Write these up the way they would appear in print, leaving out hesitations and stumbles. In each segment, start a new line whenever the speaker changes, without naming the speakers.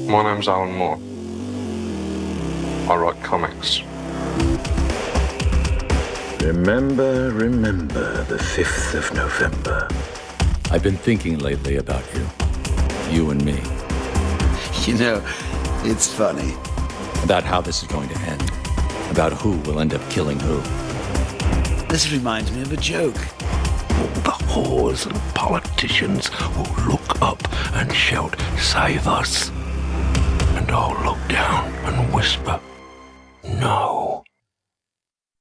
My name's Alan Moore. I write comics.
Remember the 5th of November.
I've been thinking lately about you and me,
You know, it's funny.
about how this is going to end, about who will end up killing who.
This reminds me of a joke.
All the whores and politicians will look up and shout, "Save us!" And I'll look down and whisper, "No."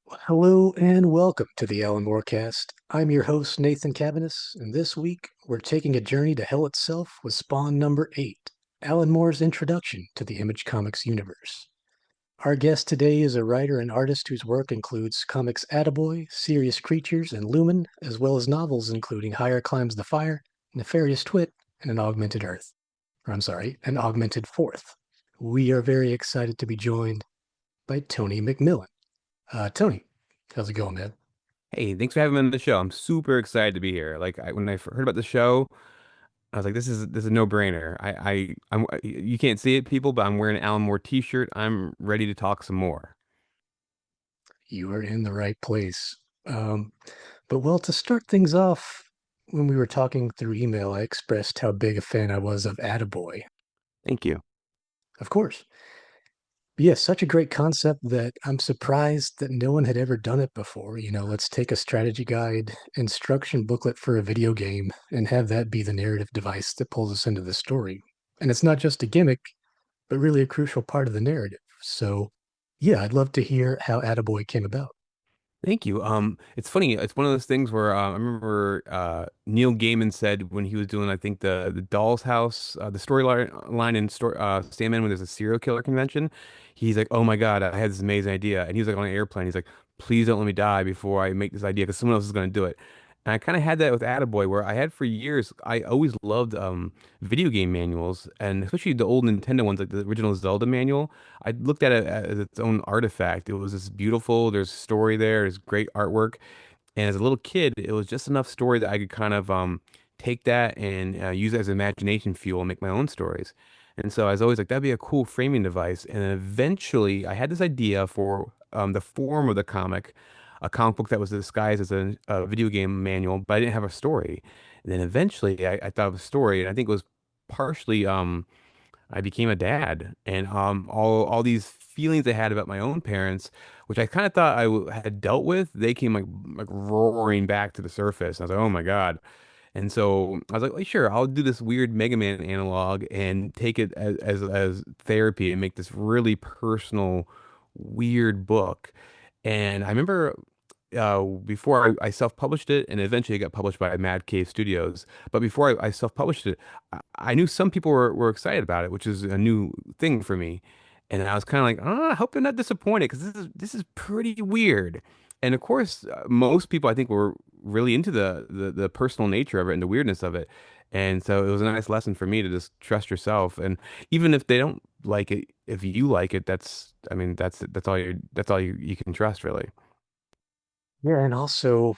Hello and welcome to the Alan Morecast. I'm your host, Nathan Cavanis, and this week we're taking a journey to hell itself with Spawn number 8, Alan Moore's introduction to the Image Comics universe. Our guest today is a writer and artist whose work includes comics Attaboy, Serious Creatures, and Lumen, as well as novels including Higher Climbs the Fire, Nefarious Twit, and An Augmented Fourth. We are very excited to be joined by Tony McMillen. Tony, how's it going, man?
Hey, thanks for having me on the show. I'm super excited to be here. When I heard about the show, I was like, this is a no-brainer. You can't see it, people, but I'm wearing an Alan Moore t-shirt. I'm ready to talk some more.
You are in the right place. But to start things off, when we were talking through email, I expressed how big a fan I was of Attaboy.
Thank you.
Of course. But yes, such a great concept that I'm surprised that no one had ever done it before. Let's take a strategy guide, instruction booklet for a video game, and have that be the narrative device that pulls us into the story. And it's not just a gimmick, but really a crucial part of the narrative. So, yeah, I'd love to hear how Attaboy came about.
Thank you. It's funny. It's one of those things where I remember Neil Gaiman said when he was doing, I think the Doll's House, the storyline in Sandman when there's a serial killer convention. He's like, "Oh my God, I had this amazing idea," and he was like on an airplane. He's like, "Please don't let me die before I make this idea because someone else is going to do it." And I kind of had that with Attaboy, where I had for years. I always loved video game manuals, and especially the old Nintendo ones, like the original Zelda manual. I looked at it as its own artifact. It was this beautiful. There's story there. There's great artwork. And as a little kid, it was just enough story that I could kind of take that and use it as imagination fuel and make my own stories. And so I was always like, that'd be a cool framing device. And then eventually, I had this idea for the form of the comic, a comic book that was disguised as a video game manual, but I didn't have a story. And then eventually, I thought of a story, and I think it was partially I became a dad, and all these feelings I had about my own parents, which I kind of thought had dealt with, they came like roaring back to the surface. And I was like, oh my God. And so I was like, well, sure, I'll do this weird Mega Man analog and take it as therapy and make this really personal, weird book. And I remember before I self-published it, and eventually it got published by Mad Cave Studios. But before I self-published it, I knew some people were excited about it, which is a new thing for me. And I was kind of like, oh, I hope they're not disappointed because this is pretty weird. And of course, most people I think were really into the personal nature of it and the weirdness of it. And so it was a nice lesson for me to just trust yourself. And even if they don't like it, if you like it, I mean, that's all you can trust really.
Yeah, and also,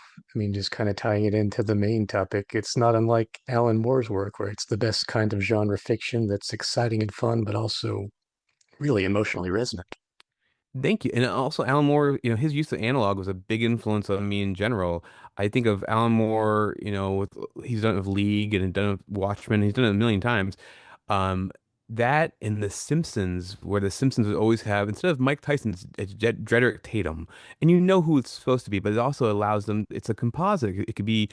just kind of tying it into the main topic, it's not unlike Alan Moore's work, where it's the best kind of genre fiction that's exciting and fun, but also really emotionally resonant.
Thank you. And also Alan Moore, his use of analog was a big influence on me in general. I think of Alan Moore, he's done it with League and done it with Watchmen. He's done it a million times. Um, that in The Simpsons, where The Simpsons would always have, instead of Mike Tyson's, it's Drederick Tatum. And you know who it's supposed to be, but it also allows them, it's a composite. It could be,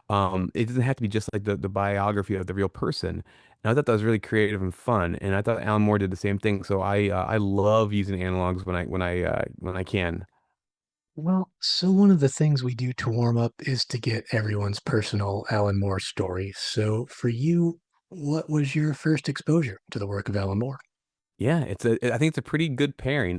it doesn't have to be just like the biography of the real person. And I thought that was really creative and fun. And I thought Alan Moore did the same thing. So I love using analogs when I can.
Well, so one of the things we do to warm up is to get everyone's personal Alan Moore story. So for you, what was your first exposure to the work of Alan Moore?
Yeah, I think it's a pretty good pairing.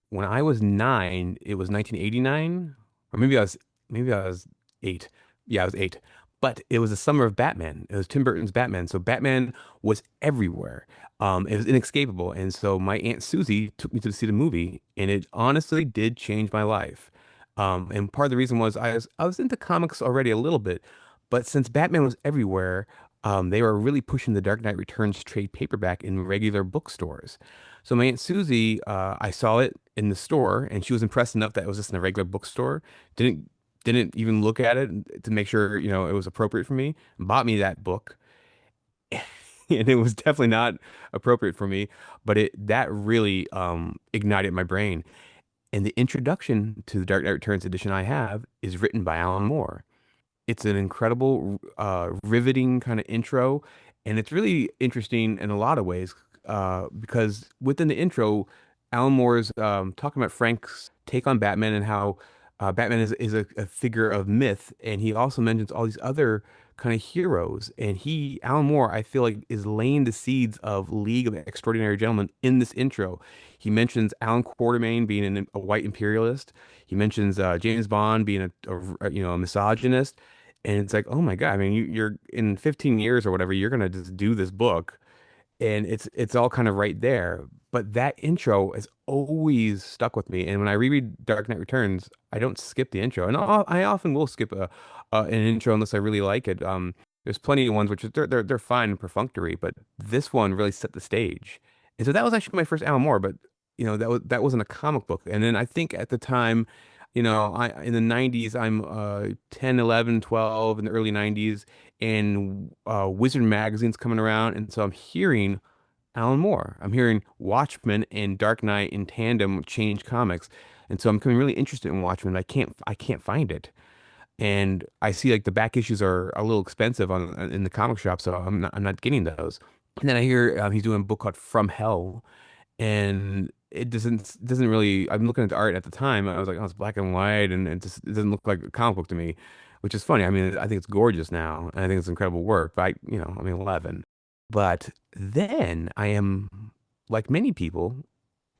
When I was 9, it was 1989, or maybe I was 8. Yeah, I was 8. But it was the summer of Batman. It was Tim Burton's Batman. So Batman was everywhere. It was inescapable. And so my Aunt Susie took me to see the movie, and it honestly did change my life. And part of the reason was I was into comics already a little bit, but since Batman was everywhere, they were really pushing the Dark Knight Returns trade paperback in regular bookstores. So my Aunt Susie, I saw it in the store, and she was impressed enough that it was just in a regular bookstore. Didn't even look at it to make sure, it was appropriate for me. Bought me that book, and it was definitely not appropriate for me. But that really ignited my brain. And the introduction to the Dark Knight Returns edition I have is written by Alan Moore. It's an incredible, riveting kind of intro, and it's really interesting in a lot of ways, because within the intro, Alan Moore's talking about Frank's take on Batman and how Batman is a figure of myth, and he also mentions all these other kind of heroes. And Alan Moore, I feel like, is laying the seeds of League of Extraordinary Gentlemen in this intro. He mentions Alan Quartermain being a white imperialist. He mentions James Bond being a misogynist. And it's like, oh my God, I mean, you're in 15 years or whatever, you're gonna just do this book, and it's all kind of right there. But that intro has always stuck with me. And when I reread Dark Knight Returns, I don't skip the intro, and I often will skip an intro unless I really like it. There's plenty of ones which they're fine and perfunctory, but this one really set the stage. And so that was actually my first Alan Moore, but that wasn't a comic book. And then I think at the time, I in the 90s, I'm 10, 11, 12 in the early 90s, and Wizard magazine's coming around, and so I'm hearing Alan Moore. I'm hearing Watchmen and Dark Knight in tandem change comics. And so I'm becoming really interested in Watchmen. I can't find it. And I see like the back issues are a little expensive in the comic shop, so I'm not getting those. And then I hear he's doing a book called From Hell, and it doesn't really. I'm looking at the art at the time. I was like, oh, it's black and white, and it doesn't look like a comic book to me, which is funny. I mean, I think it's gorgeous now, and I think it's incredible work. But I'm 11. But then I am, like many people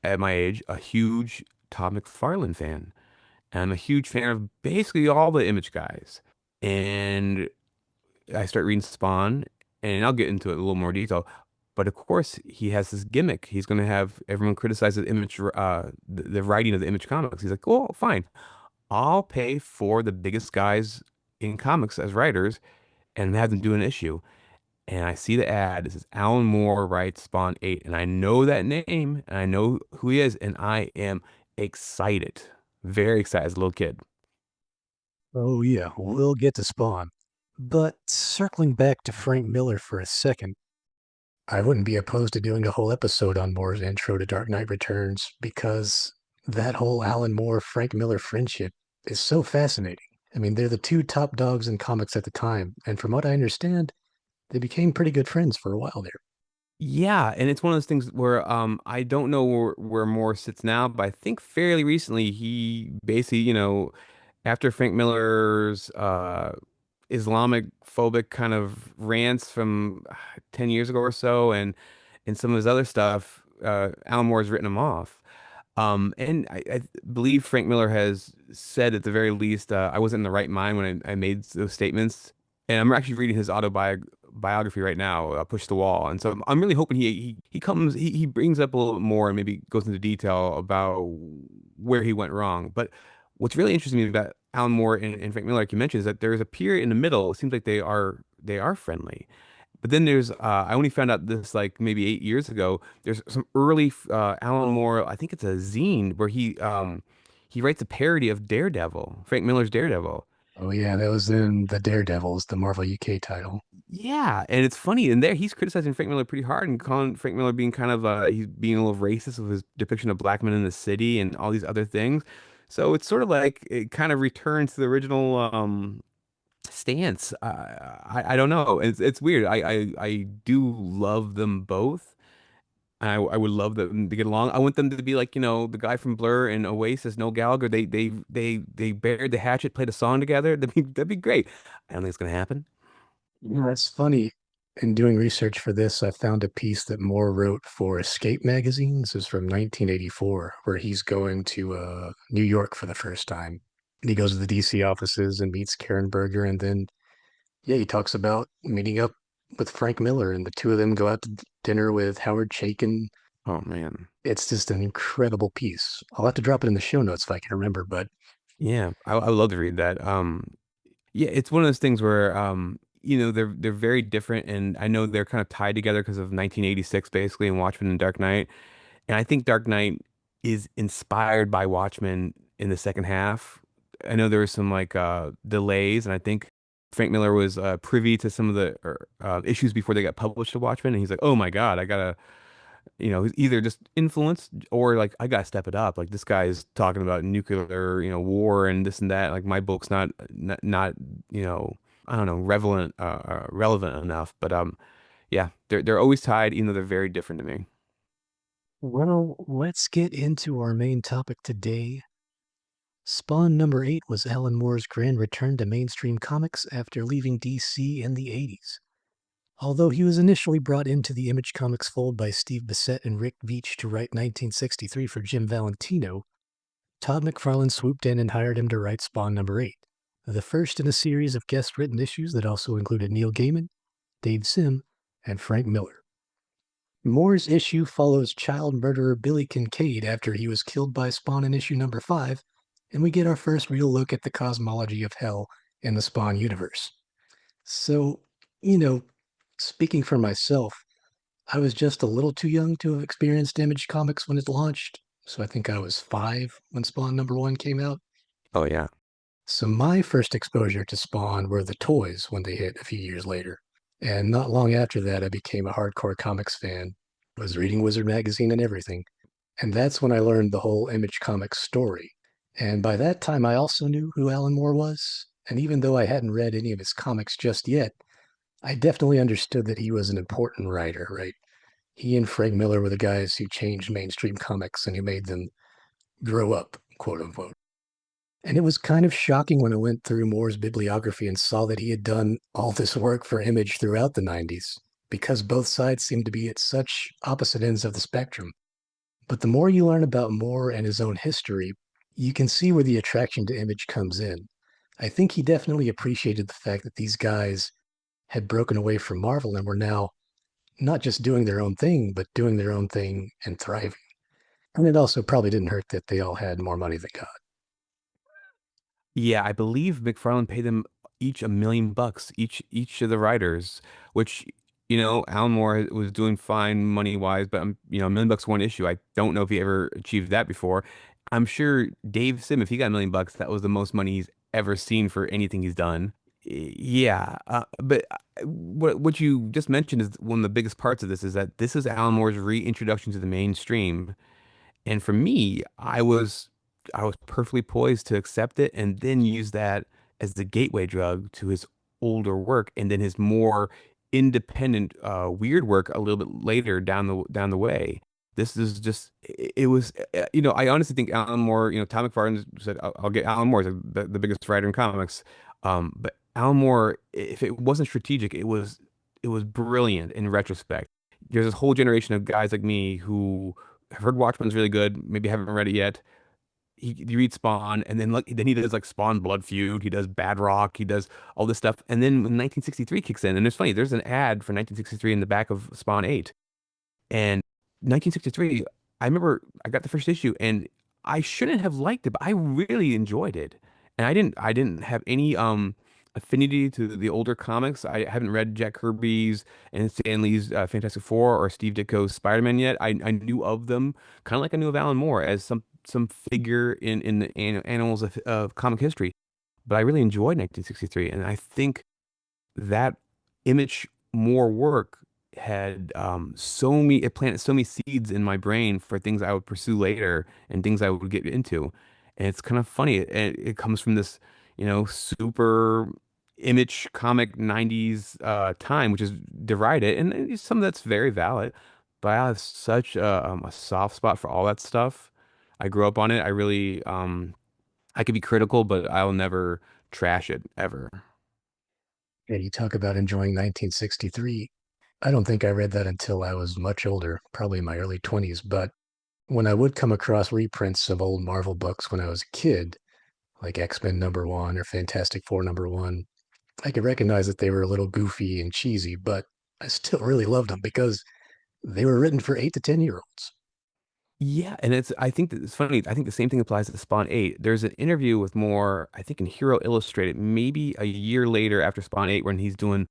at my age, a huge Todd McFarlane fan. And I'm a huge fan of basically all the Image guys. And I start reading Spawn, and I'll get into it in a little more detail. But of course, he has this gimmick. He's going to have everyone criticize the Image, the writing of the Image comics. He's like, "Oh, fine, I'll pay for the biggest guys in comics as writers, and have them do an issue." And I see the ad. It says Alan Moore writes Spawn 8, and I know that name, and I know who he is, and I am excited, very excited as a little kid.
Oh, yeah, we'll get to Spawn. But circling back to Frank Miller for a second, I wouldn't be opposed to doing a whole episode on Moore's intro to Dark Knight Returns because that whole Alan Moore Frank Miller friendship is so fascinating. I mean, they're the two top dogs in comics at the time, and from what I understand, they became pretty good friends for a while there.
Yeah, and it's one of those things where I don't know where Moore sits now, but I think fairly recently he basically, after Frank Miller's Islamic phobic kind of rants from 10 years ago or so, and some of his other stuff, Alan Moore has written him off. And I believe Frank Miller has said at the very least, I wasn't in the right mind when I made those statements. And I'm actually reading his autobiography right now, Push the Wall. And so I'm really hoping he brings up a little bit more and maybe goes into detail about where he went wrong. But what's really interesting to me about Alan Moore and Frank Miller, like you mentioned, is that there's a period in the middle. It seems like they are friendly. But then I only found out this like maybe 8 years ago. There's some early Alan Moore, I think it's a zine where he writes a parody of Daredevil, Frank Miller's Daredevil.
Oh, yeah, that was in The Daredevils, the Marvel UK title.
Yeah, and it's funny in there he's criticizing Frank Miller pretty hard and calling Frank Miller being kind of he's being a little racist with his depiction of black men in the city and all these other things. So it's sort of like it kind of returns to the original stance. I don't know. It's weird. I do love them both. I would love them to get along. I want them to be like, the guy from Blur and Oasis, Noel Gallagher. They buried the hatchet, played a song together. That'd be great. I don't think it's gonna happen.
Yeah, that's funny. In doing research for this, I found a piece that Moore wrote for Escape magazine. This is from 1984, where he's going to New York for the first time. And he goes to the DC offices and meets Karen Berger, and then yeah, he talks about meeting up with Frank Miller, and the two of them go out to dinner with Howard Chaykin.
Oh man.
It's just an incredible piece. I'll have to drop it in the show notes if I can remember, but
Yeah, I would love to read that. Yeah, it's one of those things where they're very different, and I know they're kind of tied together because of 1986, basically, and Watchmen and Dark Knight. And I think Dark Knight is inspired by Watchmen in the second half. I know there were some like delays, and I think Frank Miller was privy to some of the issues before they got published to Watchmen, and he's like, "Oh my God, I gotta," he's either just influenced or like, "I gotta step it up." Like this guy is talking about nuclear, war and this and that. Like my book's not I don't know, relevant enough. But yeah, they're always tied, even though they're very different to me.
Well, let's get into our main topic today. Spawn number 8 was Alan Moore's grand return to mainstream comics after leaving DC in the 80s. Although he was initially brought into the Image Comics fold by Steve Bissette and Rick Veitch to write 1963 for Jim Valentino, Todd McFarlane swooped in and hired him to write Spawn number 8, the first in a series of guest-written issues that also included Neil Gaiman, Dave Sim, and Frank Miller. Moore's issue follows child murderer Billy Kincaid after he was killed by Spawn in issue number 5, and we get our first real look at the cosmology of hell in the Spawn universe. So, speaking for myself, I was just a little too young to have experienced Image Comics when it launched, so I think I was 5 when Spawn number 1 came out.
Oh yeah.
So my first exposure to Spawn were the toys when they hit a few years later. And not long after that, I became a hardcore comics fan, was reading Wizard magazine and everything. And that's when I learned the whole Image Comics story. And by that time, I also knew who Alan Moore was. And even though I hadn't read any of his comics just yet, I definitely understood that he was an important writer, right? He and Frank Miller were the guys who changed mainstream comics and who made them grow up, quote unquote. And it was kind of shocking when I went through Moore's bibliography and saw that he had done all this work for Image throughout the 90s, because both sides seemed to be at such opposite ends of the spectrum. But the more you learn about Moore and his own history, you can see where the attraction to Image comes in. I think he definitely appreciated the fact that these guys had broken away from Marvel and were now not just doing their own thing, but doing their own thing and thriving. And it also probably didn't hurt that they all had more money than God.
Yeah, I believe McFarlane paid them each $1 million, each of the writers, which Alan Moore was doing fine money wise, but $1 million one issue. I don't know if he ever achieved that before. I'm sure Dave Sim, if he got $1 million, that was the most money he's ever seen for anything he's done. Yeah, but what you just mentioned is one of the biggest parts of this is that this is Alan Moore's reintroduction to the mainstream. And for me, I was perfectly poised to accept it and then use that as the gateway drug to his older work and then his more independent weird work a little bit later down the way. This is just it was I honestly think Alan Moore, Tom McFarlane said I'll get Alan Moore as the biggest writer in comics. But Alan Moore, if it wasn't strategic, it was brilliant in retrospect. There's this whole generation of guys like me who have heard Watchmen's really good, maybe haven't read it yet. He reads Spawn, and then he does like Spawn Blood Feud. He does Bad Rock. He does all this stuff, and then when 1963 kicks in, and it's funny. There's an ad for 1963 in the back of Spawn 8, and 1963. I remember I got the first issue, and I shouldn't have liked it, but I really enjoyed it, and I didn't have any affinity to the older comics. I haven't read Jack Kirby's and Stan Lee's Fantastic Four or Steve Ditko's Spider-Man yet. I knew of them kind of like I knew of Alan Moore as some figure in the annals of comic history. But I really enjoyed 1963, and I think that Image Moore work had it planted so many seeds in my brain for things I would pursue later and things I would get into. And it's kind of funny. It comes from this, super Image comic 90s time, which is derided, and some of that's very valid. But I have such a soft spot for all that stuff. I grew up on it. I really I could be critical, but I'll never trash it ever.
Yeah, you talk about enjoying 1963. I don't think I read that until I was much older, probably in my early 20s. But when I would come across reprints of old Marvel books when I was a kid, like X-Men number 1 or Fantastic Four number 1, I could recognize that they were a little goofy and cheesy, but I still really loved them because they were written for 8 to 10-year-olds.
Yeah, and I think that it's funny. I think the same thing applies to Spawn 8. There's an interview with Moore, I think in Hero Illustrated, maybe a year later after Spawn 8, when he's doing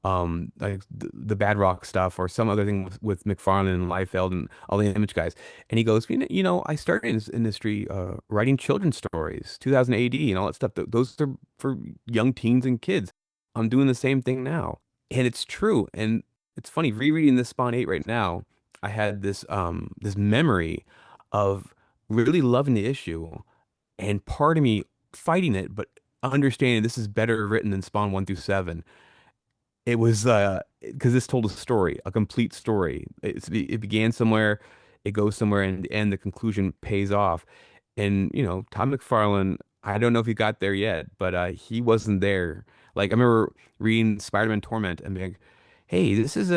like the Bad Rock stuff or some other thing with McFarlane and Liefeld and all the Image guys. And he goes, I started in this industry writing children's stories, 2000 AD and all that stuff. Those are for young teens and kids. I'm doing the same thing now. And it's true. And it's funny, rereading this Spawn 8 right now. I had this memory of really loving the issue and part of me fighting it, but understanding this is better written than Spawn 1 through 7. It was because this told a story, a complete story. It began somewhere, it goes somewhere, and the conclusion pays off. And Todd McFarlane, I don't know if he got there yet, but he wasn't there. Like I remember reading Spider-Man Torment and being, "Hey, this is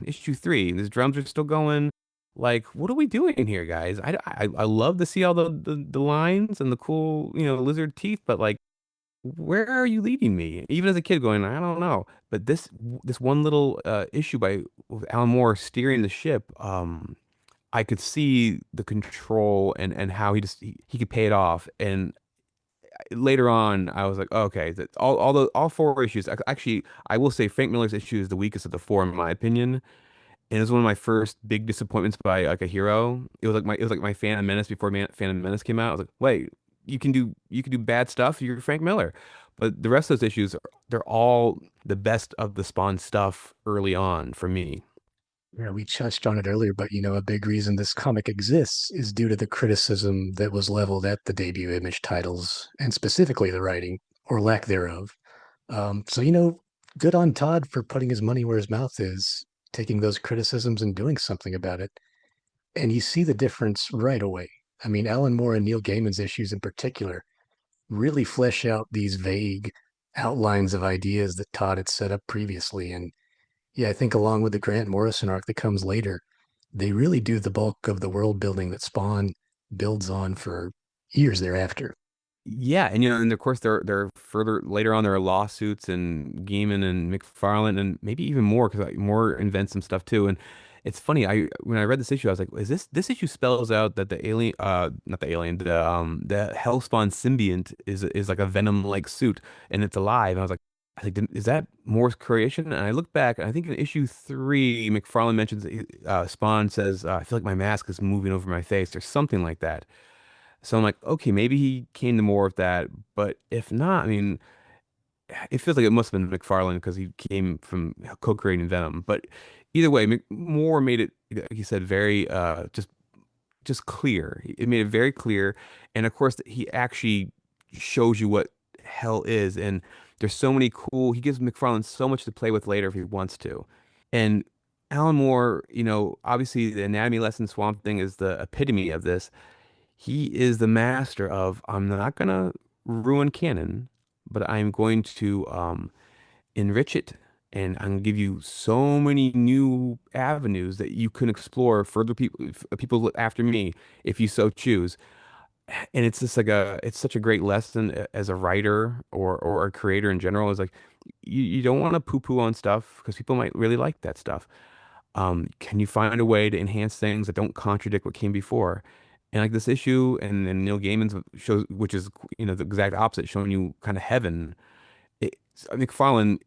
issue 3. These drums are still going. Like, what are we doing here, guys? I love to see all the lines and the cool lizard teeth, but like, where are you leading me?" Even as a kid, going, I don't know. But this one little issue by with Alan Moore steering the ship, I could see the control and how he could pay it off. And later on, I was like, oh, okay, that all 4 issues. Actually, I will say Frank Miller's issue is the weakest of the 4 in my opinion. And it was one of my first big disappointments by like a hero. It was like my Phantom Menace before Phantom Menace came out. I was like, wait, you can do bad stuff. You're Frank Miller, but the rest of those issues they're all the best of the Spawn stuff early on for me.
Yeah, we touched on it earlier, but a big reason this comic exists is due to the criticism that was leveled at the debut Image titles, and specifically the writing, or lack thereof. So, good on Todd for putting his money where his mouth is, taking those criticisms and doing something about it. And you see the difference right away. I mean, Alan Moore and Neil Gaiman's issues in particular really flesh out these vague outlines of ideas that Todd had set up previously. And yeah, I think along with the Grant Morrison arc that comes later, they really do the bulk of the world building that Spawn builds on for years thereafter.
Yeah, and of course there are further later on there are lawsuits and Gaiman and McFarlane and maybe even more because Moore invents some stuff too. And it's funny, I when I read this issue, I was like, is this issue spells out that the alien, not the alien, the Hellspawn symbiont is like a venom-like suit and it's alive. And I was like, is that Moore's creation? And I look back, and I think in issue 3, McFarlane mentions Spawn says, "I feel like my mask is moving over my face," or something like that. So I'm like, okay, maybe he came to more of that, but if not, I mean, it feels like it must have been McFarlane because he came from co-creating Venom. But either way, Moore made it, like you said, very just clear. It made it very clear, and of course, he actually shows you what hell is. And there's so many cool. He gives McFarlane so much to play with later if he wants to. And Alan Moore, obviously the Anatomy Lesson Swamp Thing is the epitome of this. He is the master of, I'm not gonna ruin canon, but I'm going to enrich it, and I'm gonna give you so many new avenues that you can explore further people after me if you so choose. And it's just it's such a great lesson as a writer or a creator in general. Is like you don't want to poo-poo on stuff because people might really like that stuff. Can you find a way to enhance things that don't contradict what came before? And like this issue, and then Neil Gaiman's shows, which is the exact opposite, showing you kind of heaven. McFarlane,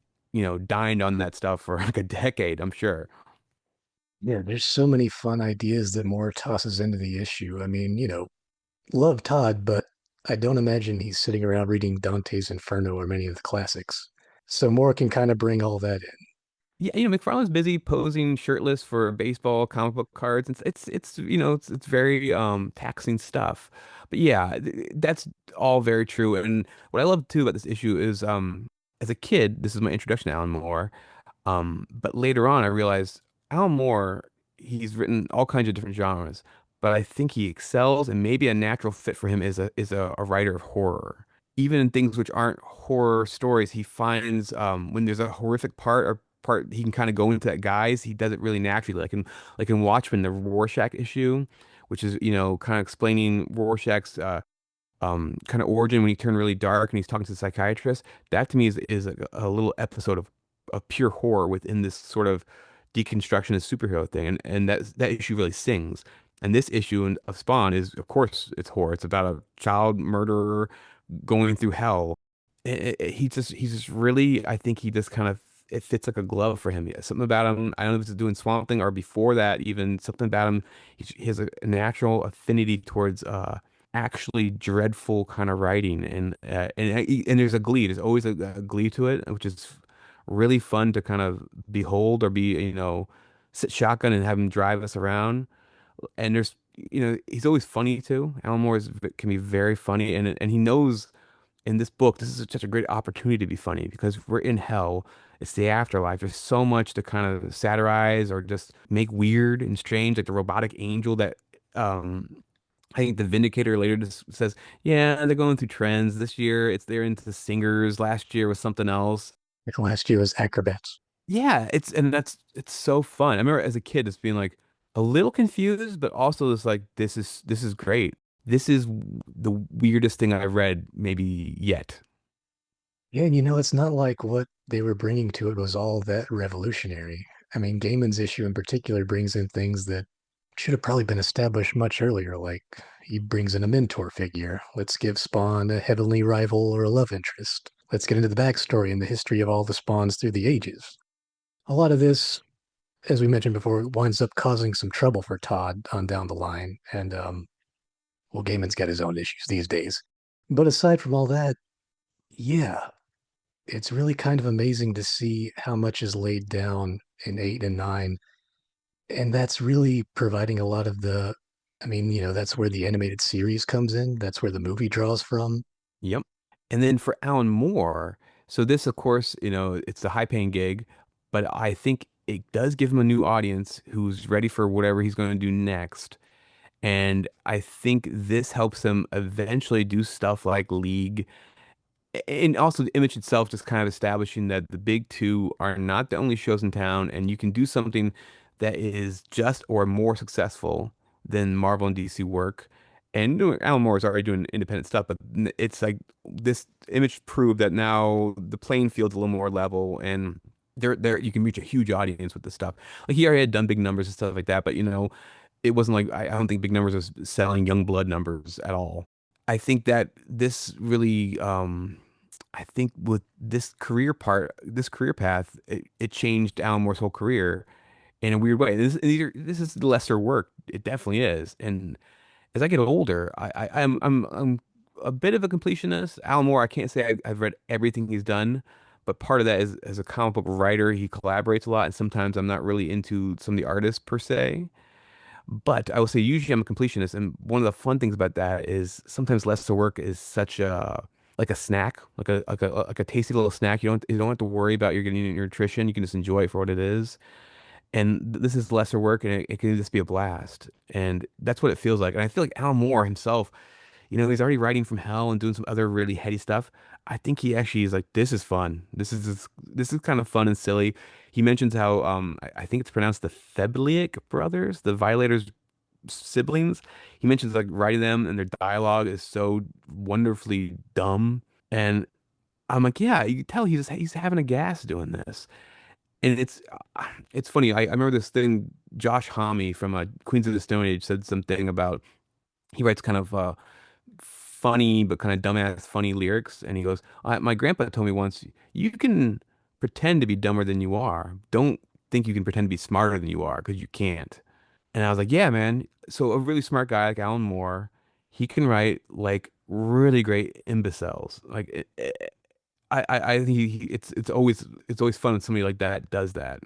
dined on that stuff for like a decade, I'm sure.
Yeah, there's so many fun ideas that Moore tosses into the issue. I mean, love Todd, but I don't imagine he's sitting around reading Dante's Inferno or many of the classics. So Moore can kind of bring all that in.
Yeah, McFarlane's busy posing shirtless for baseball comic book cards. It's very taxing stuff. But yeah, that's all very true. And what I love too about this issue is as a kid, this is my introduction to Alan Moore. But later on, I realized Alan Moore, he's written all kinds of different genres, but I think he excels, and maybe a natural fit for him is a writer of horror. Even in things which aren't horror stories, he finds when there's a horrific part he can kind of go into that guise. He does it really naturally, like in Watchmen, the Rorschach issue, which is kind of explaining Rorschach's kind of origin when he turned really dark and he's talking to the psychiatrist. That to me is a little episode of pure horror within this sort of deconstructionist superhero thing, and that issue really sings. And this issue of Spawn is, of course, it's horror. It's about a child murderer going through hell. He's just really, I think he just kind of, it fits like a glove for him. Yeah, something about him, I don't know if it's doing Swamp Thing or before that, even something about him. He has a natural affinity towards actually dreadful kind of writing, and there's a glee. There's always a glee to it, which is really fun to kind of behold or be, sit shotgun and have him drive us around. And he's always funny too. Alan Moore can be very funny, and he knows in this book this is such a great opportunity to be funny because we're in hell. It's the afterlife. There's so much to kind of satirize or just make weird and strange, like the robotic angel that I think the Vindicator later just says, yeah, they're going through trends. This year they're into singers. Last year was something else.
Like last year was acrobats.
Yeah, it's so fun. I remember as a kid just being like a little confused, but also just like this is great. This is the weirdest thing I've read maybe yet.
Yeah, and it's not like what they were bringing to it was all that revolutionary. I mean, Gaiman's issue in particular brings in things that should have probably been established much earlier, like he brings in a mentor figure. Let's give Spawn a heavenly rival or a love interest. Let's get into the backstory and the history of all the Spawns through the ages. A lot of this, as we mentioned before, winds up causing some trouble for Todd on down the line. And, well, Gaiman's got his own issues these days. But aside from all that, yeah, it's really kind of amazing to see how much is laid down in 8 and 9. And that's really providing a lot of the, I mean, that's where the animated series comes in. That's where the movie draws from.
Yep. And then for Alan Moore, so this, of course, it's a high paying gig, but I think it does give him a new audience who's ready for whatever he's going to do next. And I think this helps him eventually do stuff like League. And also the image itself just kind of establishing that the big two are not the only shows in town, and you can do something that is just or more successful than Marvel and DC work. And Alan Moore is already doing independent stuff, but it's like this image proved that now the playing field's a little more level, and there you can reach a huge audience with this stuff. Like he already had done big numbers and stuff like that, but it wasn't like I don't think Big Numbers was selling Young Blood numbers at all. I think that this really, I think with this career path, it changed Alan Moore's whole career in a weird way. This is lesser work. It definitely is. And as I get older, I'm a bit of a completionist. Alan Moore, I can't say I've read everything he's done, but part of that is as a comic book writer, he collaborates a lot, and sometimes I'm not really into some of the artists per se. But I will say usually I'm a completionist, and one of the fun things about that is sometimes lesser work is such a like a snack, like a tasty little snack. You don't have to worry about you're getting your nutrition. You can just enjoy it for what it is. And this is lesser work, and it can just be a blast. And that's what it feels like. And I feel like Alan Moore himself, he's already writing from hell and doing some other really heady stuff. I think he actually is like, this is fun. This is kind of fun and silly. He mentions how I think it's pronounced the Febliak brothers, the Violators siblings. He mentions like writing them and their dialogue is so wonderfully dumb. And I'm like, yeah, you can tell he's having a gas doing this. And it's funny. I remember this thing. Josh Homme from Queens of the Stone Age said something about he writes kind of funny but kind of dumbass funny lyrics, and he goes, my grandpa told me once, you can pretend to be dumber than you are. Don't think you can pretend to be smarter than you are because you can't. And I was like, yeah, man. So a really smart guy like Alan Moore, he can write like really great imbeciles. Like I think it's always fun when somebody like that does that.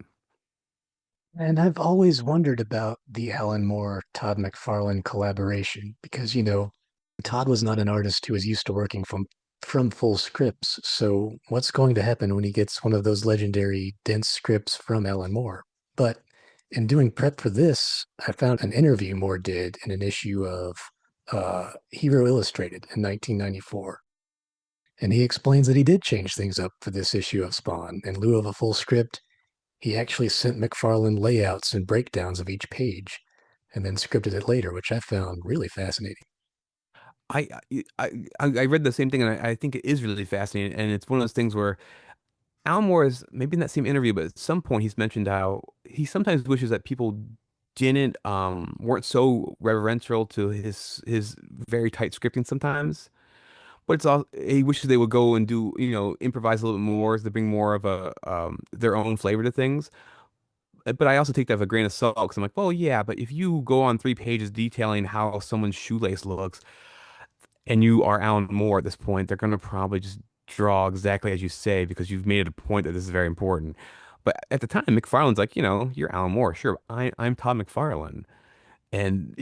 And I've always wondered about the Alan Moore Todd McFarlane collaboration because, Todd was not an artist who was used to working from full scripts. So what's going to happen when he gets one of those legendary dense scripts from Alan Moore? But in doing prep for this, I found an interview Moore did in an issue of Hero Illustrated in 1994. And he explains that he did change things up for this issue of Spawn. In lieu of a full script, he actually sent McFarlane layouts and breakdowns of each page and then scripted it later, which I found really fascinating.
I I read the same thing, and I think it is really fascinating. And it's one of those things where Alan Moore is maybe in that same interview, but at some point he's mentioned how he sometimes wishes that people didn't weren't so reverential to his very tight scripting sometimes. But it's all he wishes they would go and do, improvise a little bit more to bring more of a their own flavor to things. But I also take that with a grain of salt because I'm like, well, yeah, but if you go on 3 pages detailing how someone's shoelace looks, and you are Alan Moore at this point, they're gonna probably just draw exactly as you say because you've made it a point that this is very important. But at the time, McFarlane's like, you're Alan Moore, sure. I'm Todd McFarlane. And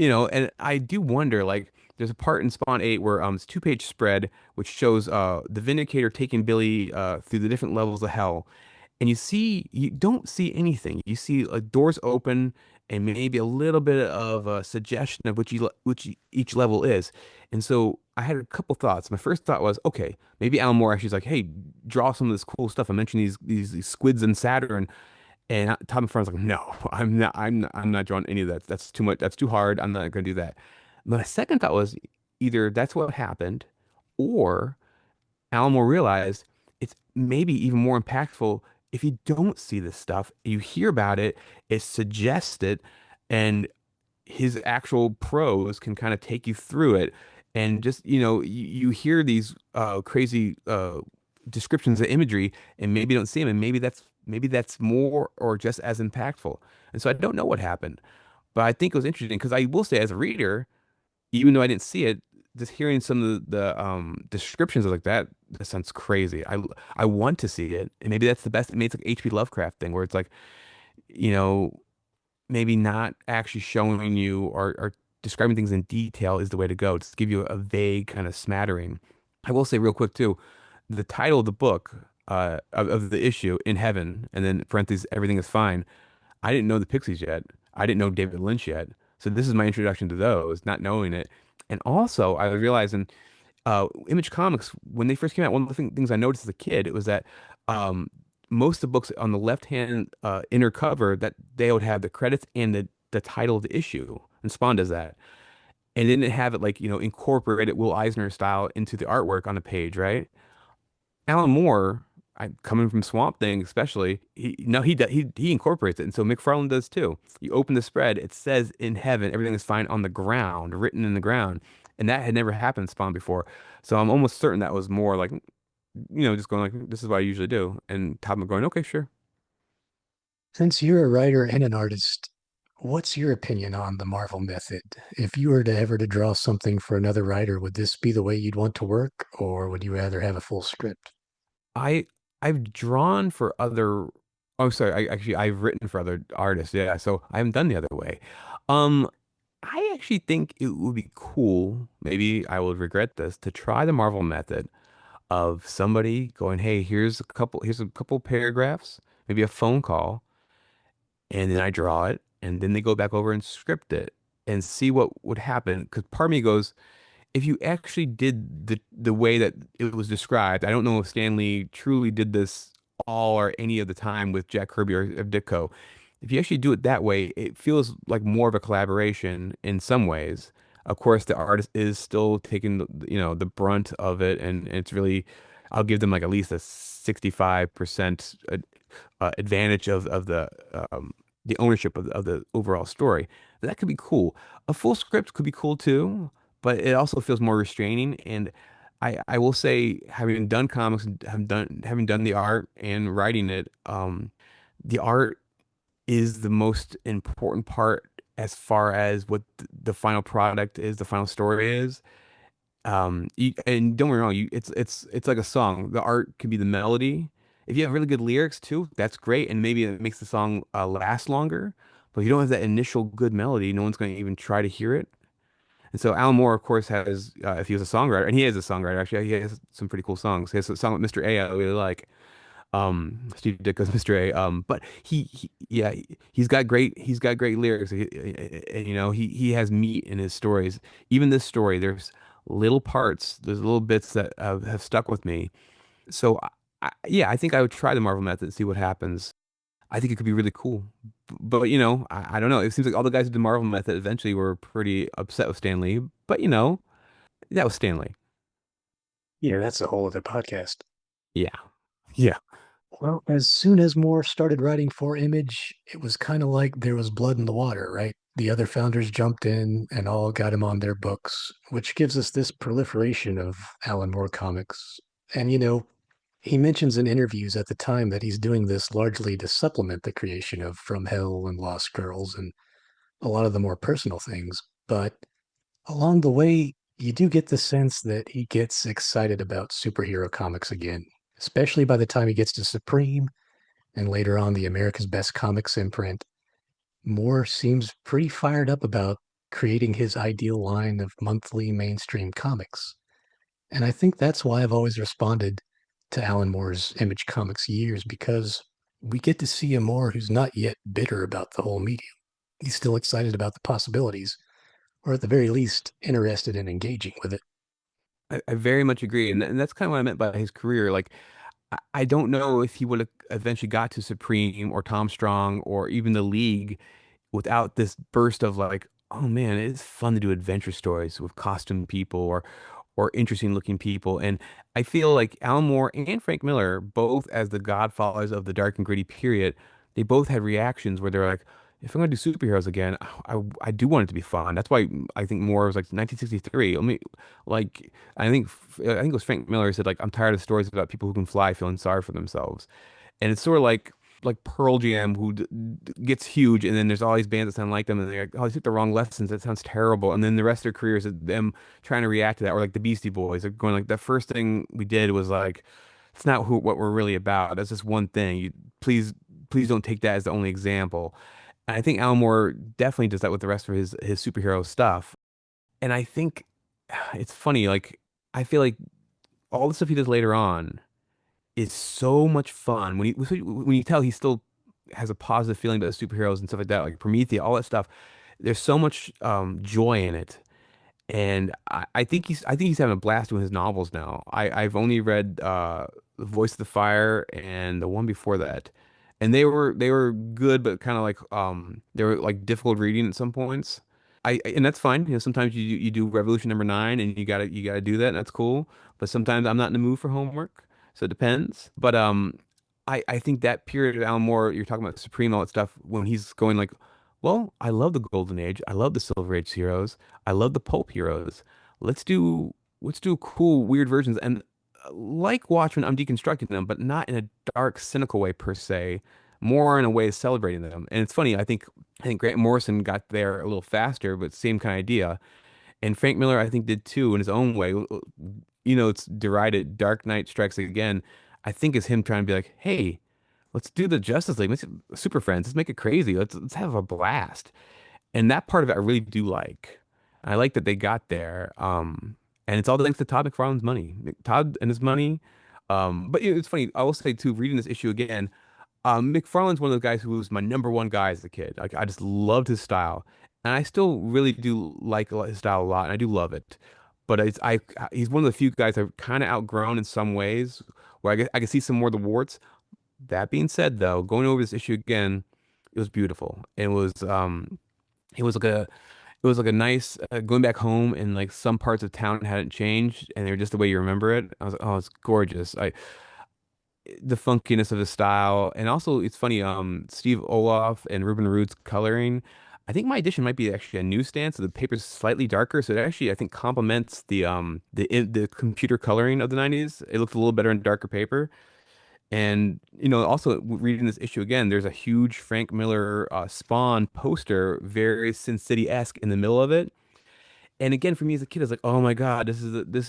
I do wonder, like, there's a part in Spawn 8 where it's a 2-page spread which shows the Vindicator taking Billy through the different levels of hell. And you don't see anything. You see doors open and maybe a little bit of a suggestion of each level is. And so I had a couple thoughts. My first thought was, okay, maybe Alan Moore actually is like, hey, draw some of this cool stuff. I mentioned these squids in Saturn, and Todd McFarlane's like, no, I'm not drawing any of that. That's too much. That's too hard. I'm not going to do that. My second thought was either that's what happened, or Alan Moore realized it's maybe even more impactful if you don't see this stuff, you hear about it, it suggests it, and his actual prose can kind of take you through it. And just, you hear these crazy descriptions of imagery and maybe don't see them, and maybe that's more or just as impactful. And so I don't know what happened, but I think it was interesting because I will say as a reader, even though I didn't see it, just hearing some of the descriptions of like that sounds crazy. I want to see it, and maybe that's the best. Maybe it's like H.P. Lovecraft thing where it's like, you know, maybe not actually showing you or describing things in detail is the way to go. Just give you a vague kind of smattering. I will say real quick too, the title of the book of the issue, In Heaven, and then parentheses, Everything is Fine. I didn't know the Pixies yet. I didn't know David Lynch yet. So this is my introduction to those, not knowing it. And also, I realized in Image Comics, when they first came out, one of the things I noticed as a kid, it was that um, most of the books on the left-hand inner cover, that they would have the credits and the title of the issue. And Spawn does that. And then it have it like, incorporated Will Eisner style into the artwork on the page, right? Alan Moore, coming from Swamp Thing especially, he incorporates it, and so McFarlane does too. You open the spread, it says in heaven, everything is fine on the ground, written in the ground, and that had never happened in Spawn before. So I'm almost certain that was more like, just going like, this is what I usually do, and Todd McGowan, okay, sure.
Since you're a writer and an artist, what's your opinion on the Marvel method? If you were to ever to draw something for another writer, would this be the way you'd want to work, or would you rather have a full script?
I I've drawn for other. Oh, sorry. I've written for other artists. Yeah, so I haven't done the other way. Um, I actually think it would be cool. Maybe I will regret this to try the Marvel method of somebody going, "Hey, here's a couple paragraphs, maybe a phone call, and then I draw it, and then they go back over and script it and see what would happen." Because part of me goes, if you actually did the way that it was described, I don't know if Stanley truly did this all or any of the time with Jack Kirby or Ditko. If you actually do it that way, it feels like more of a collaboration in some ways. Of course, the artist is still taking the brunt of it, and it's really, I'll give them like at least a 65% advantage of the ownership of the overall story. That could be cool. A full script could be cool too, but it also feels more restraining. And I will say, having done comics, and having done the art and writing it, the art is the most important part as far as what the final product is, the final story is. And don't get me wrong, it's like a song. The art could be the melody. If you have really good lyrics too, that's great, and maybe it makes the song last longer. But if you don't have that initial good melody, no one's going to even try to hear it. And so Alan Moore, of course, has if he was a songwriter, and he is a songwriter actually, he has some pretty cool songs. He has a song with Mr. A I really like. Steve Ditko's Mr. A. But yeah, he's got great lyrics. And, he has meat in his stories. Even this story, there's little parts, there's little bits that have stuck with me. So yeah, I think I would try the Marvel method and see what happens. I think it could be really cool. But I don't know. It seems like all the guys who did Marvel method eventually were pretty upset with Stan Lee. But that was Stan Lee.
Yeah, that's a whole other podcast.
Yeah. Yeah.
Well, as soon as Moore started writing for Image, it was kind of like there was blood in the water, right? The other founders jumped in and all got him on their books, which gives us this proliferation of Alan Moore comics. And, he mentions in interviews at the time that he's doing this largely to supplement the creation of From Hell and Lost Girls and a lot of the more personal things. But along the way, you do get the sense that he gets excited about superhero comics again, especially by the time he gets to Supreme and later on the America's Best Comics imprint. Moore seems pretty fired up about creating his ideal line of monthly mainstream comics. And I think that's why I've always responded to Alan Moore's Image Comics years, because we get to see a Moore who's not yet bitter about the whole medium. He's still excited about the possibilities, or at the very least, interested in engaging with it.
I very much agree, and that's kind of what I meant by his career. Like, I don't know if he would have eventually got to Supreme or Tom Strong or even the League without this burst of like, oh man, it's fun to do adventure stories with costume people or interesting looking people. And I feel like Alan Moore and Frank Miller, both as the godfathers of the dark and gritty period, they both had reactions where they're like, if I'm gonna do superheroes again, I do want it to be fun. That's why I think Moore was like 1963. Let me like I think it was Frank Miller who said like I'm tired of stories about people who can fly feeling sorry for themselves. And it's sort of like Pearl Jam, who gets huge, and then there's all these bands that sound like them, and they're like, oh, they took the wrong lessons. That sounds terrible. And then the rest of their careers is them trying to react to that, or like the Beastie Boys, they're going like the first thing we did was like, it's not what we're really about. That's just one thing. Please don't take that as the only example. And I think Alan Moore definitely does that with the rest of his superhero stuff. And I think it's funny, like I feel like all the stuff he does later on is so much fun when you tell he still has a positive feeling about the superheroes and stuff like that, like Prometheus, all that stuff. There's so much joy in it, and I think he's having a blast doing his novels now. I've only read The Voice of the Fire and the one before that, and they were good, but kind of like they were like difficult reading at some points. And that's fine. Sometimes you do Revolution number 9 and you gotta do that, and that's cool. But sometimes I'm not in the mood for homework, so it depends. But I think that period of Alan Moore, you're talking about Supreme, all that stuff, when he's going like, well, I love the Golden Age, I love the Silver Age heroes, I love the pulp heroes. Let's do cool, weird versions. And like Watchmen, I'm deconstructing them, but not in a dark, cynical way per se, more in a way of celebrating them. And it's funny, I think Grant Morrison got there a little faster, but same kind of idea. And Frank Miller, I think, did too in his own way. It's derided. Dark Knight Strikes Again, I think, is him trying to be like, hey, let's do the Justice League, let's Super Friends, let's make it crazy, let's have a blast. And that part of it I really do like. I like that they got there. And it's all thanks to Todd McFarlane's money. Todd and his money. But it's funny. I will say too, reading this issue again, McFarlane's one of the guys who was my number one guy as a kid. Like I just loved his style, and I still really do like his style a lot, and I do love it. But he's one of the few guys I've kind of outgrown in some ways, where I can see some more of the warts. That being said, though, going over this issue again, it was beautiful. It was like a it was like a nice going back home, and like some parts of town hadn't changed, and they were just the way you remember it. I was like, oh, it's gorgeous. The funkiness of the style, and also it's funny. Steve Olaf and Ruben Root's coloring. I think my edition might be actually a newsstand, so the paper's slightly darker, so it actually I think complements the computer coloring of the 90s. It looks a little better in darker paper. And also reading this issue again, there's a huge Frank Miller Spawn poster, very Sin City-esque in the middle of it. And again, for me as a kid, I was like, "Oh my God, this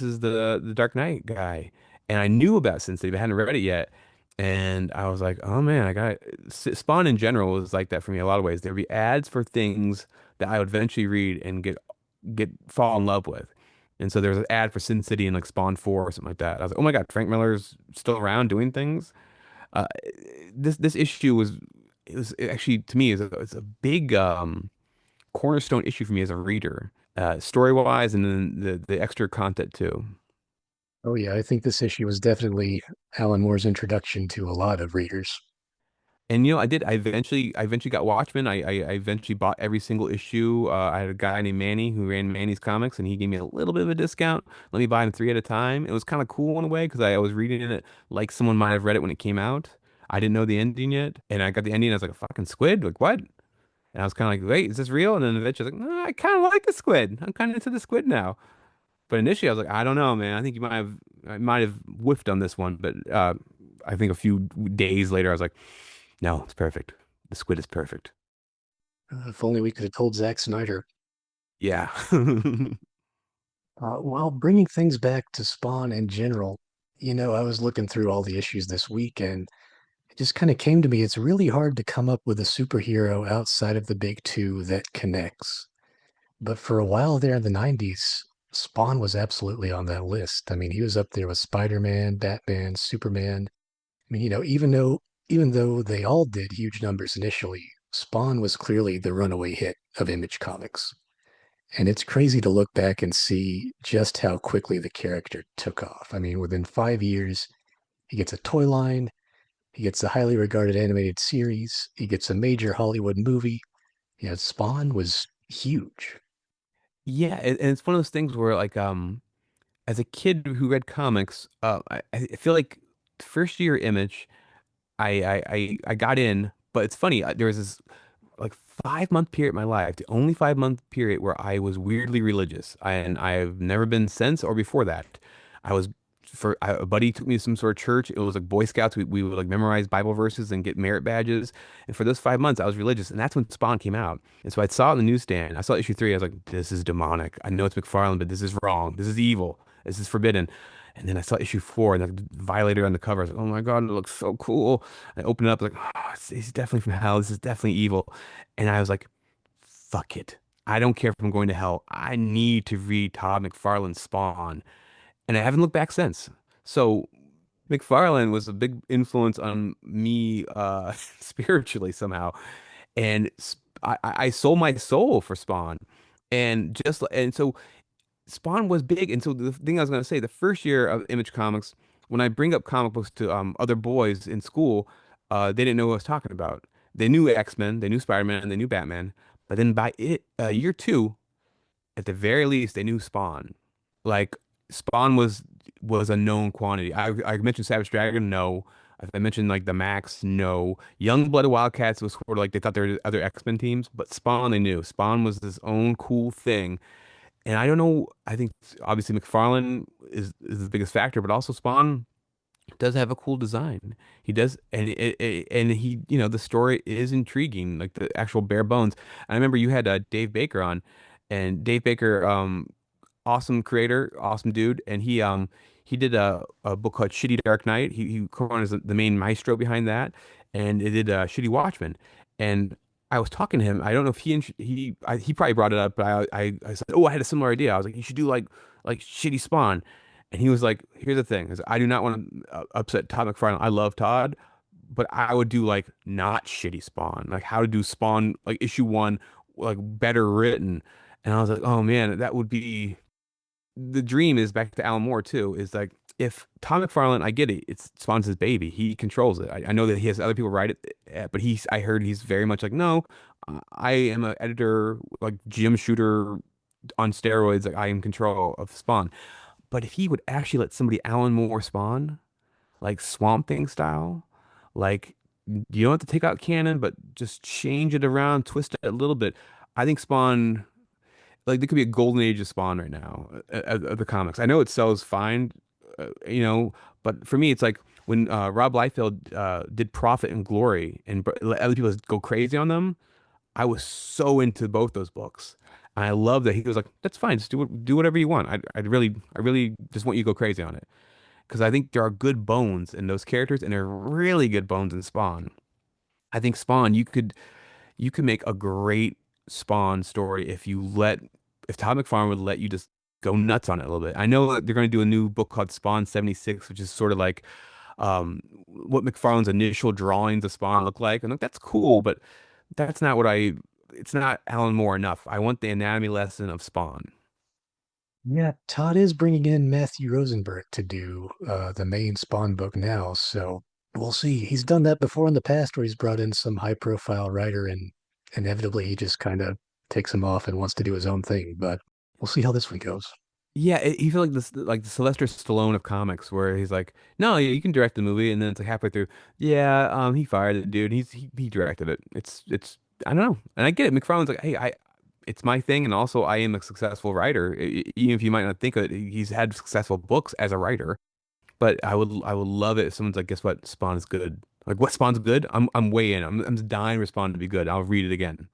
is the Dark Knight guy." And I knew about Sin City, but I hadn't read it yet. And I was like, "Oh man, I got Spawn in general was like that for me in a lot of ways. There'd be ads for things that I would eventually read and get fall in love with." And so there was an ad for Sin City and like Spawn 4 or something like that. I was like, "Oh my God, Frank Miller's still around doing things." Uh, this issue was actually to me it's a big cornerstone issue for me as a reader, story wise, and then the extra content too.
Oh, yeah, I think this issue was definitely Alan Moore's introduction to a lot of readers.
And I eventually got Watchmen. I eventually bought every single issue. I had a guy named Manny who ran Manny's Comics, and he gave me a little bit of a discount. Let me buy them three at a time. It was kind of cool in a way because I was reading it like someone might have read it when it came out. I didn't know the ending yet, and I got the ending. I was like a fucking squid. Like what? And I was kind of like, wait, is this real? And then eventually, I was like, no, I kind of like the squid. I'm kind of into the squid now. But initially, I was like, I don't know, man. I might have whiffed on this one. But I think a few days later, I was like, no, it's perfect. The squid is perfect.
If only we could have told Zack Snyder.
Yeah.
Well, bringing things back to Spawn in general, I was looking through all the issues this week and it just kind of came to me. It's really hard to come up with a superhero outside of the big two that connects. But for a while there in the 90s, Spawn was absolutely on that list. I mean, he was up there with Spider-Man, Batman, Superman. I mean, even though they all did huge numbers initially, Spawn was clearly the runaway hit of Image Comics. And it's crazy to look back and see just how quickly the character took off. I mean, within 5 years, he gets a toy line, he gets a highly regarded animated series, he gets a major Hollywood movie. Yeah, Spawn was huge.
Yeah, and it's one of those things where like as a kid who read comics, I feel like first year Image, I got in, but it's funny. There was this like 5 month period in my life, the only 5 month period where I was weirdly religious. And I've never been since or before that. I was a buddy took me to some sort of church. It was like Boy Scouts. We would like memorize Bible verses and get merit badges. And for those 5 months, I was religious. And that's when Spawn came out. And so I saw it in the newsstand. I saw issue 3. I was like, this is demonic. I know it's McFarlane, but this is wrong. This is evil. This is forbidden. And then I saw issue 4 and the Violator on the cover. I was like, oh my God, it looks so cool. I opened it up, like, oh, he's definitely from hell. This is definitely evil. And I was like, fuck it. I don't care if I'm going to hell. I need to read Todd McFarlane's Spawn. And I haven't looked back since. So McFarlane was a big influence on me spiritually somehow. And I sold my soul for Spawn. And so Spawn was big. And so the thing I was going to say, the first year of Image Comics, when I bring up comic books to other boys in school, they didn't know what I was talking about. They knew X-Men, they knew Spider-Man, they knew Batman. But then by year 2, at the very least, they knew Spawn. Like Spawn was a known quantity. I mentioned Savage Dragon, no. I mentioned like the Max, no. Youngblood Wildcats was sort of like they thought there were other X-Men teams, but Spawn they knew. Spawn was this own cool thing. And I don't know, I think obviously McFarlane is the biggest factor, but also Spawn does have a cool design. He does, and he, the story is intriguing, like the actual bare bones. I remember you had Dave Baker on, and Dave Baker, awesome creator, awesome dude, and he did a book called Shitty Dark Knight. He co-wrote the main maestro behind that, and it did Shitty Watchmen. And I was talking to him. I don't know if he probably brought it up, but I said, oh, I had a similar idea. I was like, you should do like Shitty Spawn. And he was like, here's the thing, is I do not want to upset Todd McFarlane. I love Todd, but I would do like not shitty Spawn, like how to do Spawn like issue 1, like better written. And I was like, oh man, that would be the dream. Is back to Alan Moore too, is like if Todd McFarlane, I get it, it's Spawn's his baby. He controls it. I know that he has other people write it, but I heard he's very much like, no, I am an editor, like Jim Shooter on steroids. Like I am in control of Spawn. But if he would actually let somebody Alan Moore Spawn, like Swamp Thing style, like you don't have to take out canon, but just change it around, twist it a little bit. I think Spawn, like there could be a golden age of Spawn right now of the comics. I know it sells fine, but for me, it's like when Rob Liefeld did Prophet and Glory and let other people go crazy on them. I was so into both those books. And I love that he was like, that's fine, just do whatever you want. I really just want you to go crazy on it. Because I think there are good bones in those characters, and there are really good bones in Spawn. I think Spawn, you could make a great Spawn story if Todd McFarlane would let you just go nuts on it a little bit. I know that they're going to do a new book called Spawn 76, which is sort of like what McFarlane's initial drawings of Spawn look like. And like, that's cool, but that's not it's not Alan Moore enough. I want the anatomy lesson of Spawn.
Yeah, Todd is bringing in Matthew Rosenberg to do the main Spawn book now, so we'll see. He's done that before in the past where he's brought in some high-profile writer and inevitably he just kind of takes him off and wants to do his own thing, but we'll see how this one goes.
Yeah, you feel like this, like the Sylvester Stallone of comics, where he's like, "No, yeah, you can direct the movie," and then it's like halfway through, "Yeah, he fired the dude. He directed it. It's I don't know. And I get it. McFarlane's like, hey, it's my thing, and also I am a successful writer. Even if you might not think of it, he's had successful books as a writer. But I would love it if someone's like, guess what? Spawn is good. Like, what Spawn's good? I'm way in. I'm dying for Spawn to be good. I'll read it again.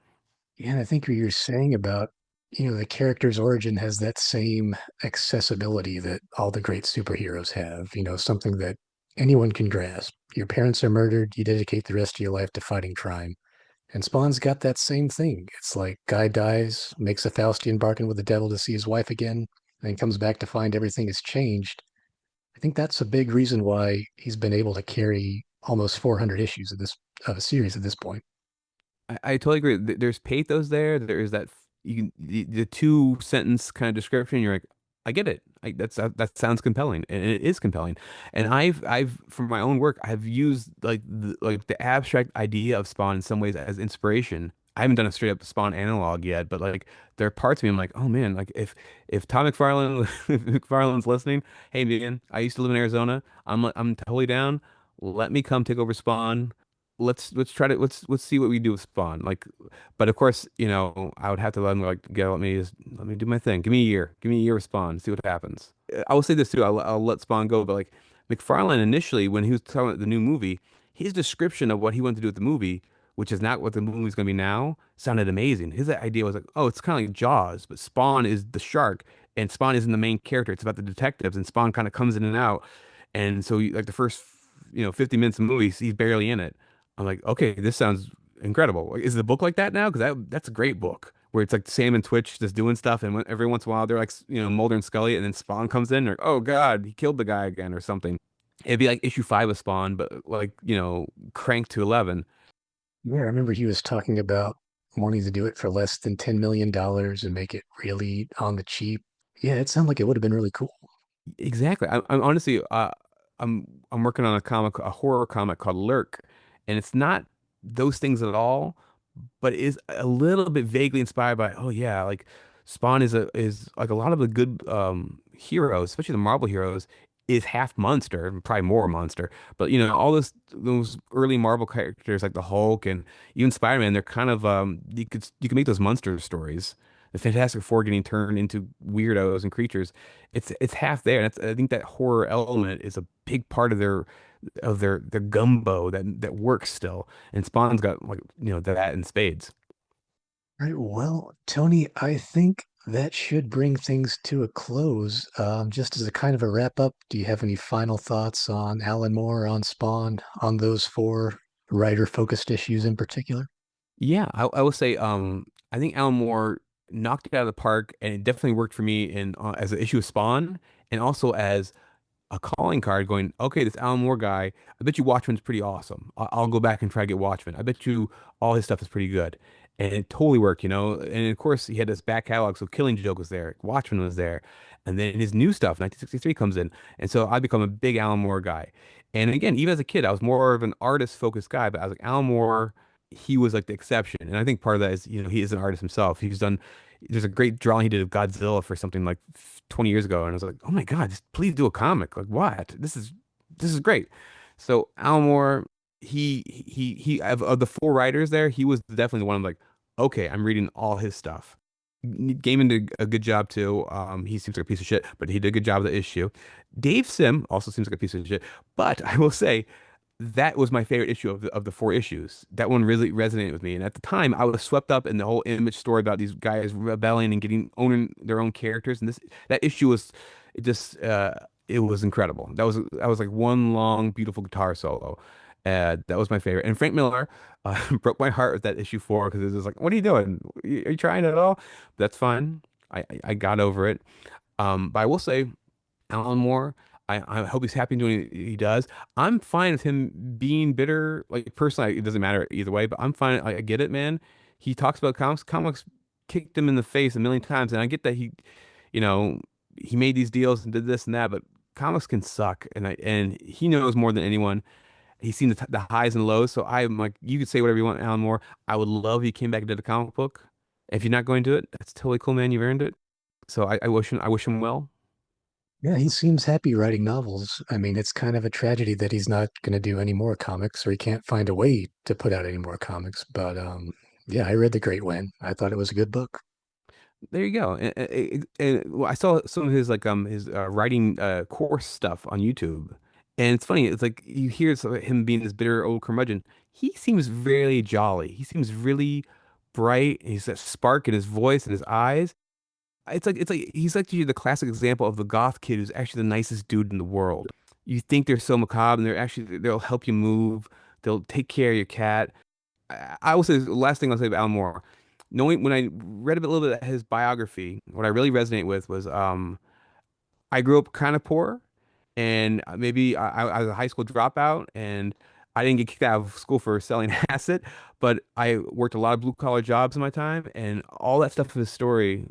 Yeah, and I think what you're saying about, the character's origin has that same accessibility that all the great superheroes have, something that anyone can grasp. Your parents are murdered, you dedicate the rest of your life to fighting crime. And Spawn's got that same thing. It's like guy dies, makes a Faustian bargain with the devil to see his wife again, and then comes back to find everything has changed. I think that's a big reason why he's been able to carry almost 400 issues of a series at this point.
I totally agree. There's pathos there. There's that the two sentence kind of description. You're like, I get it. That sounds compelling, and it is compelling. And I've from my own work, I've used like the abstract idea of Spawn in some ways as inspiration. I haven't done a straight up Spawn analog yet, but like there are parts of me I'm like, oh man, like if Tom McFarlane if McFarlane's listening, hey man, I used to live in Arizona. I'm totally down. Let me come take over Spawn. Let's try to let's see what we do with Spawn. Like, but of course, I would have to let him like let me do my thing. Give me a year. Give me a year with Spawn. See what happens. I will say this too. I'll let Spawn go, but like McFarlane initially when he was talking about the new movie, his description of what he wanted to do with the movie, which is not what the movie's going to be now, sounded amazing. His idea was like, oh, it's kind of like Jaws, but Spawn is the shark, and Spawn isn't the main character. It's about the detectives, and Spawn kind of comes in and out. And so, like the first, 50 minutes of the movie, he's barely in it. I'm like, okay, this sounds incredible. Like, is the book like that now? Because that's a great book where it's like Sam and Twitch just doing stuff, and every once in a while they're like, Mulder and Scully, and then Spawn comes in, or oh God, he killed the guy again, or something. It'd be like issue 5 of Spawn, but like cranked to 11.
Yeah, I remember he was talking about wanting to do it for less than $10 million and make it really on the cheap. Yeah, it sounded like it would have been really cool.
Exactly. I'm honestly, I'm working on a horror comic called Lurk, and it's not those things at all, but it is a little bit vaguely inspired by, oh yeah, like Spawn is like a lot of the good heroes, especially the Marvel heroes, is half monster, and probably more monster. But all those early Marvel characters like the Hulk and even Spider-Man, they're kind of you could make those monster stories. The Fantastic Four getting turned into weirdos and creatures. It's half there. And I think that horror element is a big part of their gumbo that works still. And Spawn's got like that in spades.
Right. Well, Tony, I think that should bring things to a close. Just as a kind of a wrap up, do you have any final thoughts on Alan Moore, on Spawn, on those four writer-focused issues in particular?
Yeah, I will say I think Alan Moore knocked it out of the park, and it definitely worked for me in as an issue of Spawn, and also as a calling card going, okay, this Alan Moore guy, I bet you Watchmen's pretty awesome. I'll go back and try to get Watchmen. I bet you all his stuff is pretty good. And it totally worked. And of course, he had this back catalog. So Killing Joke was there, Watchmen was there. And then his new stuff, 1963, comes in. And so I become a big Alan Moore guy. And again, even as a kid, I was more of an artist focused guy, but I was like, Alan Moore, he was like the exception. And I think part of that is, he is an artist himself. There's a great drawing he did of Godzilla for something like 20 years ago, and I was like, oh my God, just please do a comic. Like what? This is great. So Alan Moore, he of the four writers there, he was definitely the one I'm like, okay, I'm reading all his stuff. Gaiman did a good job too. He seems like a piece of shit, but he did a good job of the issue. Dave Sim also seems like a piece of shit, but I will say that was my favorite issue of the four issues. That one really resonated with me. And at the time, I was swept up in the whole Image story about these guys rebelling and owning their own characters. And that issue was it was incredible. That was like one long beautiful guitar solo. That was my favorite. And Frank Miller broke my heart with that issue 4 because it was just like, what are you doing? Are you trying at all? That's fine. I got over it. But I will say, Alan Moore. I hope he's happy doing what he does. I'm fine with him being bitter. Like personally, it doesn't matter either way, but I'm fine. I get it, man. He talks about comics. Comics kicked him in the face a million times, and I get that you know, he made these deals and did this and that, but comics can suck, and he knows more than anyone. He's seen the highs and lows, so I'm like, you could say whatever you want, Alan Moore. I would love if he came back and did a comic book. If you're not going to do it, that's totally cool, man. You've earned it. So I wish him well.
Yeah, he seems happy writing novels. I mean, it's kind of a tragedy that he's not going to do any more comics or he can't find a way to put out any more comics. But Yeah, I read The Great When. I thought it was a good book.
There you go. Well, I saw some of his his writing course stuff on YouTube, and it's funny. It's like you hear him being this bitter old curmudgeon. He seems very jolly. He seems really bright. He's that spark in his voice and his eyes. It's like he's like the classic example of the goth kid who's actually the nicest dude in the world. You think they're so macabre, and they'll help you move. They'll take care of your cat. I will say the last thing I'll say about Alan Moore. Knowing when I read a little bit of his biography, what I really resonate with was I grew up kind of poor, and maybe I was a high school dropout, and I didn't get kicked out of school for selling acid, but I worked a lot of blue collar jobs in my time, and all that stuff in his story.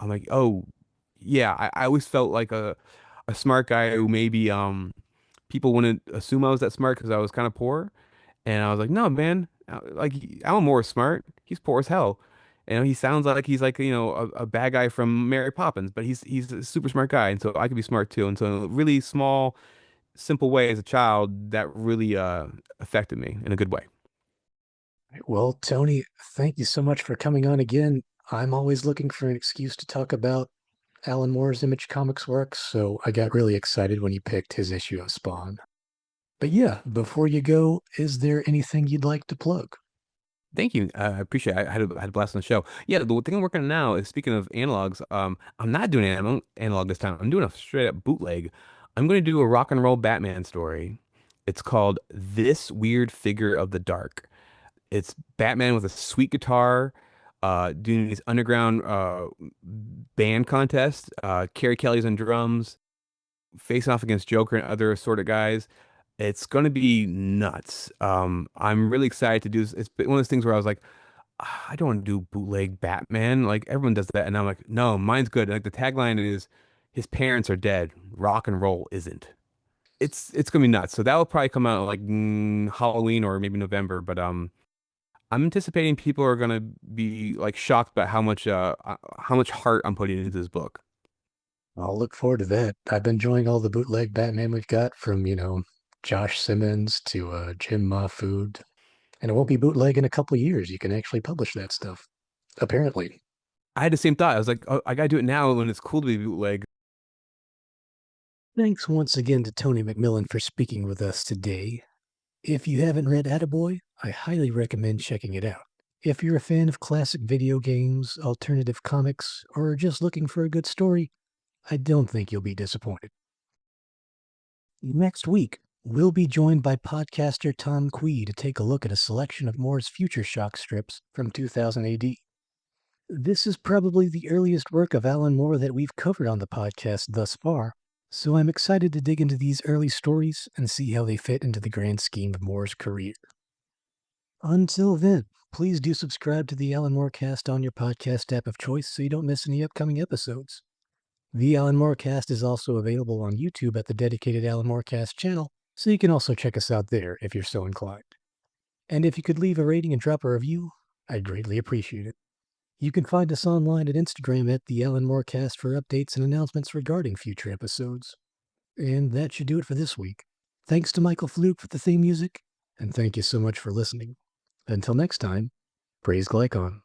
I'm like, oh, yeah. I always felt like a smart guy who maybe people wouldn't assume I was that smart because I was kind of poor. And I was like, no, man, like Alan Moore is smart. He's poor as hell. And he sounds like he's like, a bad guy from Mary Poppins, but he's a super smart guy. And so I could be smart too. And so in a really small, simple way as a child, that really affected me in a good way.
Well, Tony, thank you so much for coming on again. I'm always looking for an excuse to talk about Alan Moore's Image Comics works, so I got really excited when you picked his issue of Spawn. But yeah, before you go, is there anything you'd like to plug?
Thank you. I appreciate it. I had a blast on the show. Yeah, the thing I'm working on now is speaking of analogs, I'm not doing an analog this time. I'm doing a straight up bootleg. I'm going to do a rock and roll Batman story. It's called This Weird Figure of the Dark. It's Batman with a sweet guitar, doing these underground band contests. Carrie Kelly's on drums, facing off against Joker and other assorted guys. It's going to be nuts. I'm really excited to do this. It's one of those things where I was like, "Ah, I don't want to do bootleg Batman. Like everyone does that." And I'm like, no, mine's good. Like the tagline is, his parents are dead. Rock and roll isn't. It's going to be nuts. So that will probably come out like Halloween or maybe November. But I'm anticipating people are going to be like shocked about how much heart I'm putting into this book.
I'll look forward to that. I've been enjoying all the bootleg Batman we've got from, Josh Simmons to Jim Mahfood. And it won't be bootleg in a couple of years. You can actually publish that stuff. Apparently.
I had the same thought. I was like, oh, I got to do it now when it's cool to be bootleg.
Thanks once again to Tony McMillen for speaking with us today. If you haven't read Attaboy, I highly recommend checking it out. If you're a fan of classic video games, alternative comics, or just looking for a good story, I don't think you'll be disappointed. Next week, we'll be joined by podcaster Tom Quee to take a look at a selection of Moore's Future Shock strips from 2000 AD. This is probably the earliest work of Alan Moore that we've covered on the podcast thus far, so I'm excited to dig into these early stories and see how they fit into the grand scheme of Moore's career. Until then, please do subscribe to the Alan Moore Cast on your podcast app of choice so you don't miss any upcoming episodes. The Alan Moore Cast is also available on YouTube at the dedicated Alan Moore Cast channel, so you can also check us out there if you're so inclined. And if you could leave a rating and drop a review, I'd greatly appreciate it. You can find us online at Instagram at the Alan Moore Cast for updates and announcements regarding future episodes. And that should do it for this week. Thanks to Michael Fluke for the theme music, and thank you so much for listening. Until next time, praise Glycon.